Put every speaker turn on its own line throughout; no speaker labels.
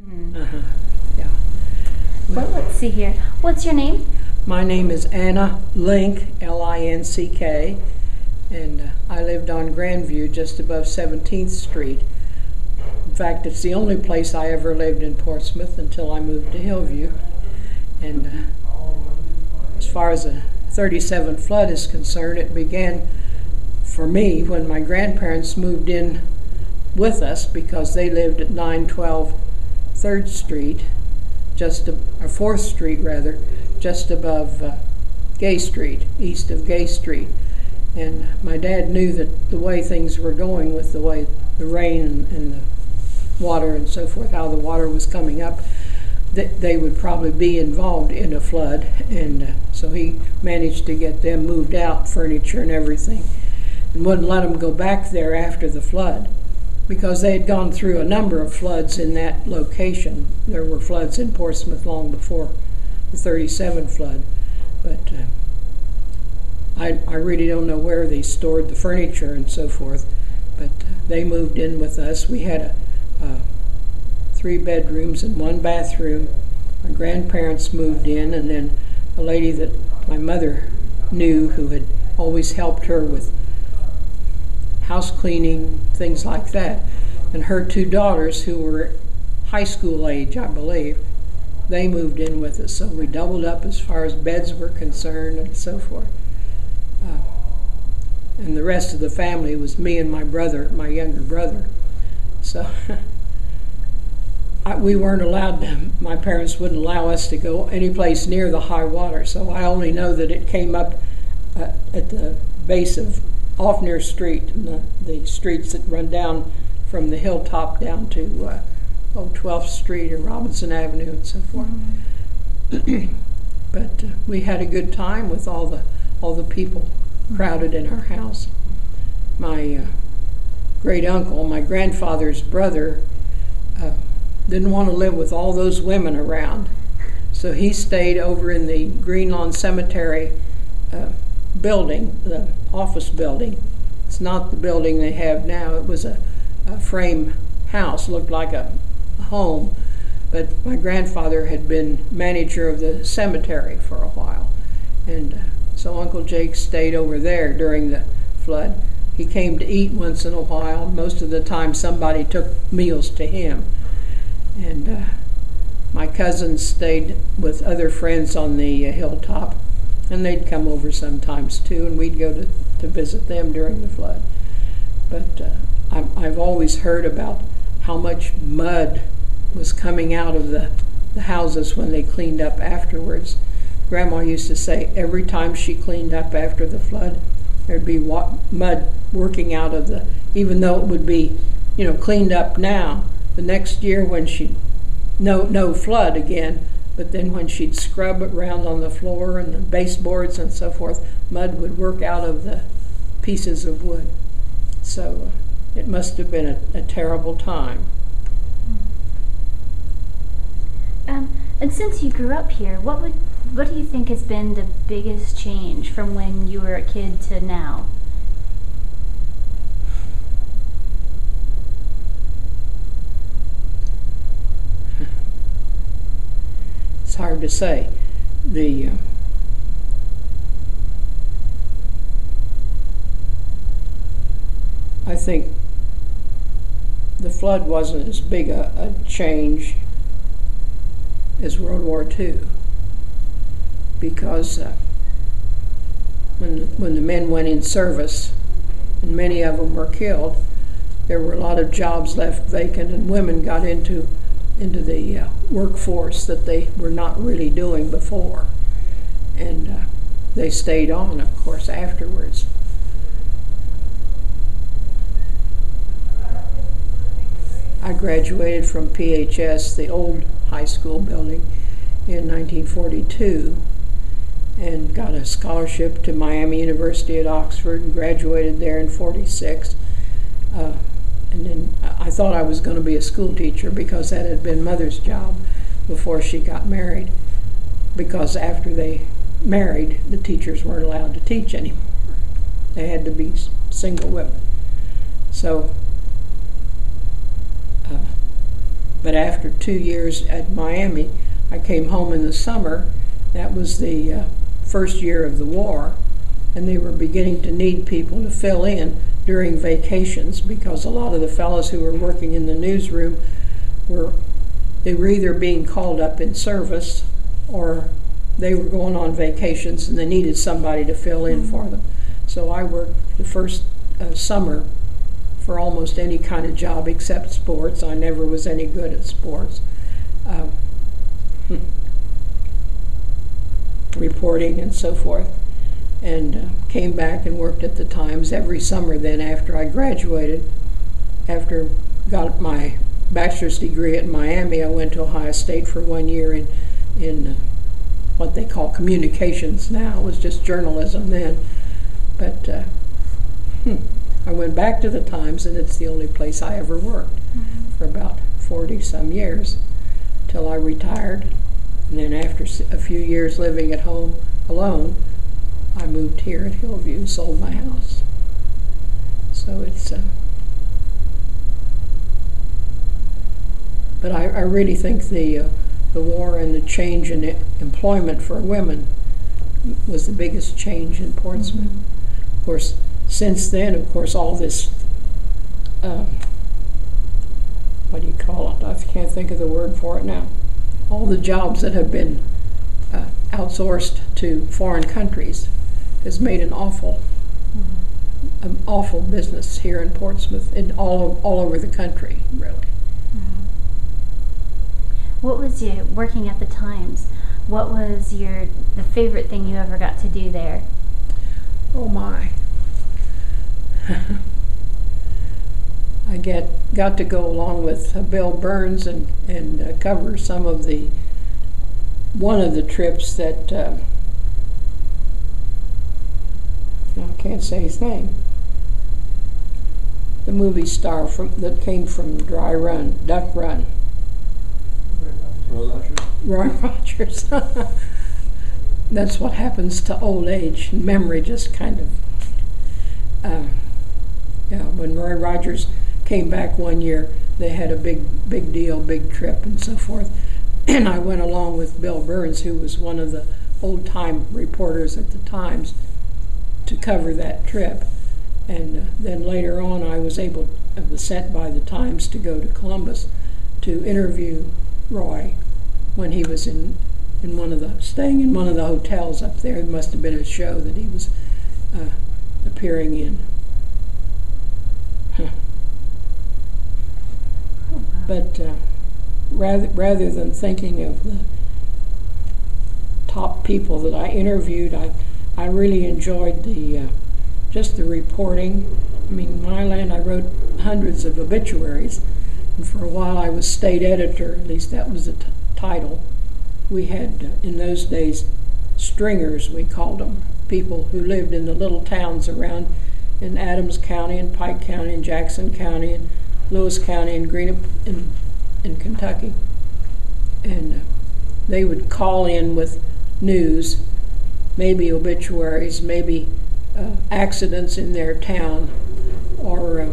Uh-huh. Yeah.
Well, let's see here. What's your name?
My name is Anna Linck, L-I-N-C-K, and I lived on Grandview just above 17th Street. In fact, it's the only place I ever lived in Portsmouth until I moved to Hillview. And as far as the 37 flood is concerned, it began for me when my grandparents moved in with us because they lived at 912 3rd Street, or 4th Street rather, just above Gay Street, east of Gay Street. And my dad knew that the way things were going with the way the rain and the water and so forth, how the water was coming up, that they would probably be involved in a flood. And so he managed to get them moved out, furniture and everything, and wouldn't let them go back there after the flood because they had gone through a number of floods in that location. There were floods in Portsmouth long before the 37 flood, but I really don't know where they stored the furniture and so forth, but they moved in with us. We had 3 bedrooms and 1 bathroom. My grandparents moved in, and then a lady that my mother knew who had always helped her with house cleaning, things like that, and her 2 daughters who were high school age, I believe, they moved in with us. So we doubled up as far as beds were concerned and so forth. And the rest of the family was me and my brother, my younger brother. So we weren't allowed to, my parents wouldn't allow us to go any place near the high water. So I only know that it came up at the base of Offner Street, and the streets that run down from the hilltop down to 12th Street or Robinson Avenue and so forth. Mm-hmm. But we had a good time with all the people crowded in our house. My great uncle, my grandfather's brother, didn't want to live with all those women around, so he stayed over in the Green Lawn Cemetery building, the office building. It's not the building they have now. It was a frame house, looked like a home, but my grandfather had been manager of the cemetery for a while, and so Uncle Jake stayed over there during the flood. He came to eat once in a while. Most of the time somebody took meals to him, and my cousins stayed with other friends on the hilltop, and they'd come over sometimes too, and we'd go to visit them during the flood. But I've always heard about how much mud was coming out of the houses when they cleaned up afterwards. Grandma used to say every time she cleaned up after the flood, there'd be mud working out of even though it would be, cleaned up now, the next year when no flood again, but then when she'd scrub it around on the floor and the baseboards and so forth, mud would work out of the pieces of wood. So it must have been a terrible time.
And since you grew up here, what do you think has been the biggest change from when you were a kid to now?
It's hard to say. I think the flood wasn't as big a change as World War II, because when the men went in service, and many of them were killed, there were a lot of jobs left vacant, and women got into the workforce that they were not really doing before, and they stayed on, of course, afterwards. I graduated from PHS, the old high school building, in 1942, and got a scholarship to Miami University at Oxford and graduated there in 46. And then I thought I was going to be a school teacher because that had been Mother's job before she got married, because after they married, the teachers weren't allowed to teach anymore. They had to be single women. So But after 2 years at Miami, I came home in the summer. That was the first year of the war, and they were beginning to need people to fill in during vacations, because a lot of the fellows who were working in the newsroom were either being called up in service, or they were going on vacations and they needed somebody to fill in for them. So I worked the first summer for almost any kind of job except sports. I never was any good at sports. Reporting and so forth. And came back and worked at the Times every summer then after I graduated. After got my bachelor's degree at Miami, I went to Ohio State for 1 year in what they call communications now. It was just journalism then. But I went back to the Times, and it's the only place I ever worked for about 40-some years till I retired. And then after a few years living at home alone, I moved here at Hillview and sold my house. So it's, but I really think the war and the change in employment for women was the biggest change in Portsmouth. Of course, since then, of course, all this, what do you call it? I can't think of the word for it now. All the jobs that have been outsourced to foreign countries has made an awful business here in Portsmouth and all over the country, really.
What was you working at the Times? What was the favorite thing you ever got to do there?
Oh my! I got to go along with Bill Burns and cover one of the trips that. I can't say his name. The movie star that came from Duck Run. Roy Rogers. That's what happens to old age. Memory just kind of. When Roy Rogers came back 1 year, they had a big trip and so forth. And I went along with Bill Burns, who was one of the old-time reporters at the Times, to cover that trip. And then later on, I was sent by the Times to go to Columbus to interview Roy when he was staying in one of the hotels up there. It must have been a show that he was appearing in. But rather than thinking of the top people that I interviewed, I really enjoyed just the reporting. I mean, in my land, I wrote hundreds of obituaries, and for a while I was state editor. At least that was the title. We had in those days stringers, we called them, people who lived in the little towns around in Adams County and Pike County and Jackson County and Lewis County and Greenup in Kentucky. And they would call in with news, maybe obituaries, maybe accidents in their town, or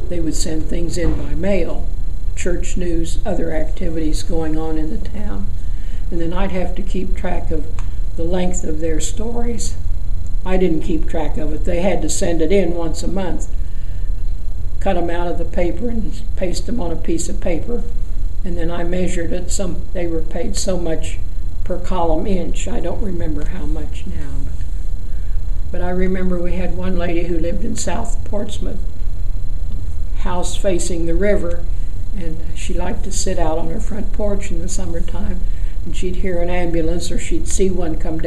they would send things in by mail, church news, other activities going on in the town. And then I'd have to keep track of the length of their stories. I didn't keep track of it. They had to send it in once a month, cut them out of the paper and paste them on a piece of paper. And then I measured it. They were paid so much per column inch. I don't remember how much now. But I remember we had one lady who lived in South Portsmouth, house facing the river, and she liked to sit out on her front porch in the summertime, and she'd hear an ambulance or she'd see one come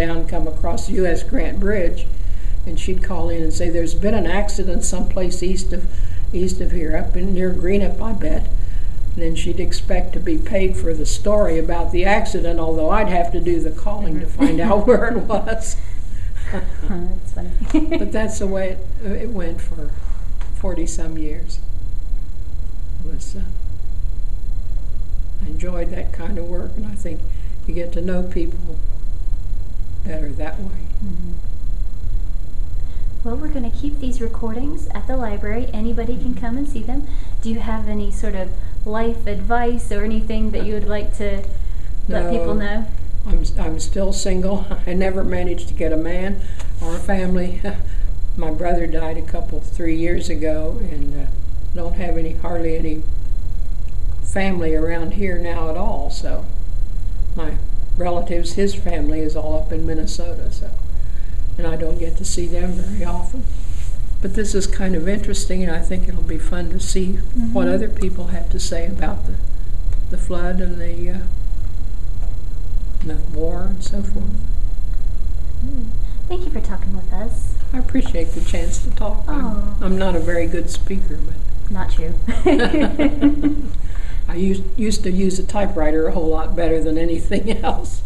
across the U.S. Grant Bridge, and she'd call in and say, "There's been an accident someplace east of here, up in near Greenup, I bet." And then she'd expect to be paid for the story about the accident, although I'd have to do the calling to find out where it was.
That's funny.
But that's the way it went for 40-some years. I enjoyed that kind of work, and I think you get to know people better that way.
Mm-hmm. Well, we're going to keep these recordings at the library. Anybody can come and see them. Do you have any sort of life advice or anything that you would like to let people know?
I'm still single. I never managed to get a man or a family. My brother died 3 years ago, and don't have hardly any family around here now at all. So my relatives, his family is all up in Minnesota, and I don't get to see them very often. But this is kind of interesting, and I think it'll be fun to see what other people have to say about the flood and the war and so forth.
Thank you for talking with us.
I appreciate the chance to talk.
Oh.
I'm not a very good speaker, but
Not true.
I used to use a typewriter a whole lot better than anything else.